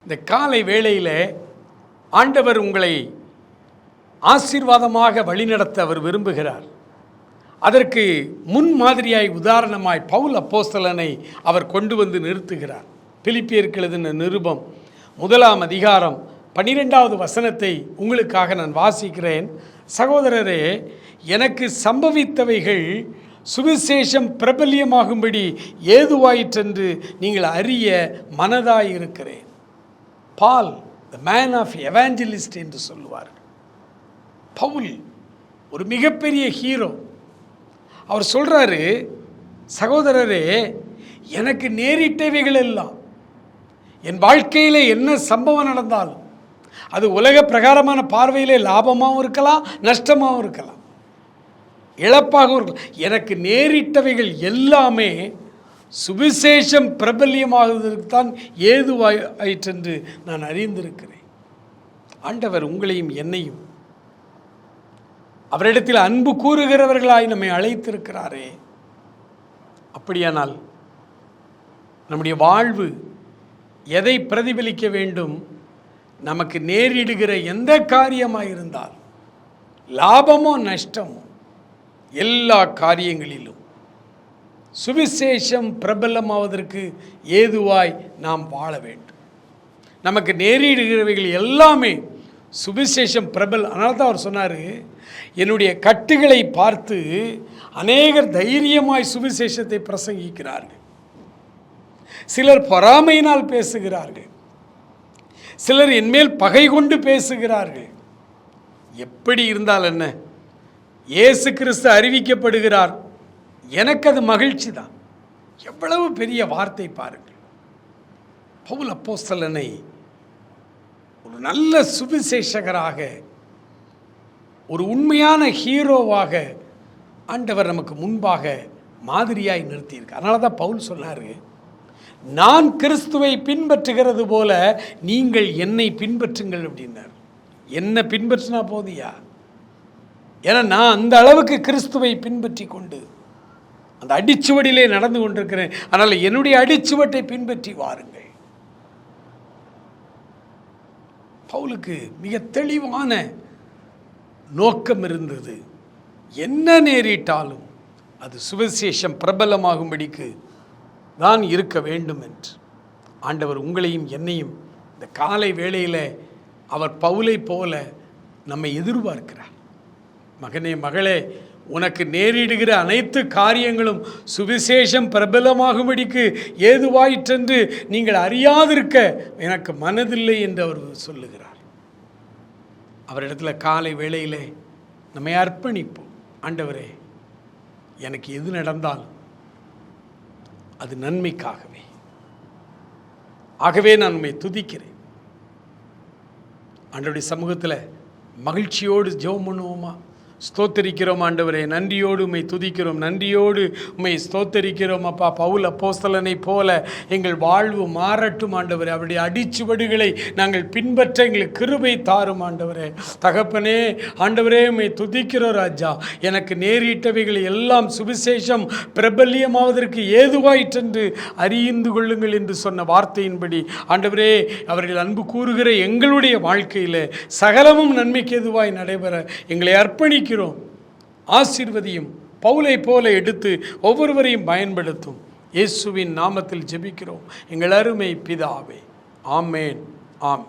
இந்த காலை வேளையில் ஆண்டவர் உங்களை ஆசீர்வாதமாக வழிநடத்த அவர் விரும்புகிறார். அதற்கு முன்மாதிரியாய் உதாரணமாய் பவுல் அப்போஸ்தலனை அவர் கொண்டு வந்து நிறுத்துகிறார். பிலிப்பியருக்கு எழுதின நிருபம் 1 அதிகாரம் 12வது வசனத்தை உங்களுக்காக நான் வாசிக்கிறேன். சகோதரரே, எனக்கு சம்பவித்தவைகள் சுவிசேஷம் பிரபல்யமாகும்படி ஏதுவாயிற்றென்று நீங்கள் அறிய மனதாயிருக்கிறேன். பால் த மேன் ஆஃப் எவாஞ்சலிஸ்ட் என்று சொல்லுவார்கள். பவுல் ஒரு மிகப்பெரிய ஹீரோ. அவர் சொல்கிறாரு, சகோதரரே, எனக்கு நேரிட்டவைகள் எல்லாம், என் வாழ்க்கையில் என்ன சம்பவம் நடந்தாலும் அது உலக பிரகாரமான பார்வையிலே லாபமாகவும் இருக்கலாம், நஷ்டமாகவும் இருக்கலாம், இழப்பாகவும் இருக்கலாம். எனக்கு நேரிட்டவைகள் எல்லாமே சுவிசேஷம் பிரபல்யமாகுவதற்கு தான் ஏதுவாயிற்றென்று நான் அறிந்திருக்கிறேன். ஆண்டவர் உங்களையும் என்னையும் அவரிடத்தில் அன்பு கூறுகிறவர்களாய் நம்மை அழைத்திருக்கிறாரே. அப்படியானால் நம்முடைய வாழ்வு எதை பிரதிபலிக்க வேண்டும்? நமக்கு நேரிடுகிற எந்த காரியமாக இருந்தால், லாபமோ நஷ்டமோ, எல்லா காரியங்களிலும் சுவிசேஷம் பிரபலமாவதற்கு ஏதுவாய் நாம் வாழ வேண்டும். நமக்கு நேரிடுகிறவைகள் எல்லாமே சுவிசேஷம் அதனால தான் அவர் சொன்னார், என்னுடைய கட்டுகளை பார்த்து அநேகர் தைரியமாய் சுவிசேஷத்தை பிரசங்கிக்கிறார்கள். சிலர் பொறாமையினால் பேசுகிறார்கள், சிலர் என்மேல் பகை கொண்டு பேசுகிறார்கள். எப்படி இருந்தால் என்ன, இயேசு கிறிஸ்து அறிவிக்கப்படுகிறார், எனக்கு அது மகிழ்ச்சி தான். எவ்வளவு பெரிய வார்த்தை பாருங்கள். பவுல் அப்போஸ்தலனை ஒரு நல்ல சுவிசேஷகராக, ஒரு உண்மையான ஹீரோவாக ஆண்டவர் நமக்கு முன்பாக மாதிரியாய் நிறுத்தியிருக்கார். அதனால தான் பவுல் சொன்னார், நான் கிறிஸ்துவை பின்பற்றுகிறது போல நீங்கள் என்னை பின்பற்றுங்கள் அப்படின்னார். என்ன பின்பற்றினா போதியா? ஏன்னா நான் அந்த அளவுக்கு கிறிஸ்துவை பின்பற்றி கொண்டு அந்த அடிச்சுவடியிலே நடந்து கொண்டிருக்கிறேன். அதனால் என்னுடைய அடிச்சுவட்டை பின்பற்றி வாருங்கள். பவுலுக்கு மிக தெளிவான நோக்கம் இருந்தது. என்ன நேரிட்டாலும் அது சுவிசேஷம் பிரபலமாகும்படிக்கு தான் இருக்க வேண்டும் என்று. ஆண்டவர் உங்களையும் என்னையும் இந்த காலை வேளையில் அவர் பவுலை போல நம்மை எதிர்பார்க்கிறார். மகனே, மகளே, உனக்கு நேரிடுகிற அனைத்து காரியங்களும் சுவிசேஷம் பிரபலமாகும்படிக்கு ஏதுவாயிற்றென்று நீங்கள் அறியாதிருக்க எனக்கு மனதில்லை என்று அவர் சொல்லுகிறார். அவரிடத்தில் காலை வேளையிலே நம்மை அர்ப்பணிப்போம். ஆண்டவரே, எனக்கு எது நடந்தாலும் அது நன்மைக்காகவே. ஆகவே நான் உம்மை துதிக்கிறேன். ஆண்டவருடைய சமூகத்தில் மகிழ்ச்சியோடு ஜெபம் பண்ணுவோமா? ஸ்தோத்தரிக்கிறோம் ஆண்டவரே, நன்றியோடு உம்மை துதிக்கிறோம், நன்றியோடு உம்மை ஸ்தோத்தரிக்கிறோம். அப்பா, பவுல் அப்போஸ்தலனை போல எங்கள் வாழ்வு மாறட்டும் ஆண்டவரே. அவருடைய அடிச்சுவடுகளை நாங்கள் பின்பற்ற எங்களுக்கு கிருபை தாரும் ஆண்டவரே. தகப்பனே, ஆண்டவரே, உம்மை துதிக்கிறோம் ராஜா. எனக்கு நேரிட்டவைகள் எல்லாம் சுவிசேஷம் பிரபல்யமாவதற்கு ஏதுவாயிற்றென்று அறிந்து கொள்ளுங்கள் என்று சொன்ன வார்த்தையின்படி ஆண்டவரே, அவர்கள் அன்பு கூறுகிற எங்களுடைய வாழ்க்கையில் சகலமும் நன்மைக்கு ஏதுவாய் நடைபெற எங்களை அர்ப்பணிக்கிறோம். ஆசீர்வதியும். பவுலை போல எடுத்து ஒவ்வொருவரையும் பயன்படுத்தும். இயேசுவின் நாமத்தில் ஜெபிக்கிறோம் எங்கள் அருமை பிதாவே. ஆமேன், ஆம்.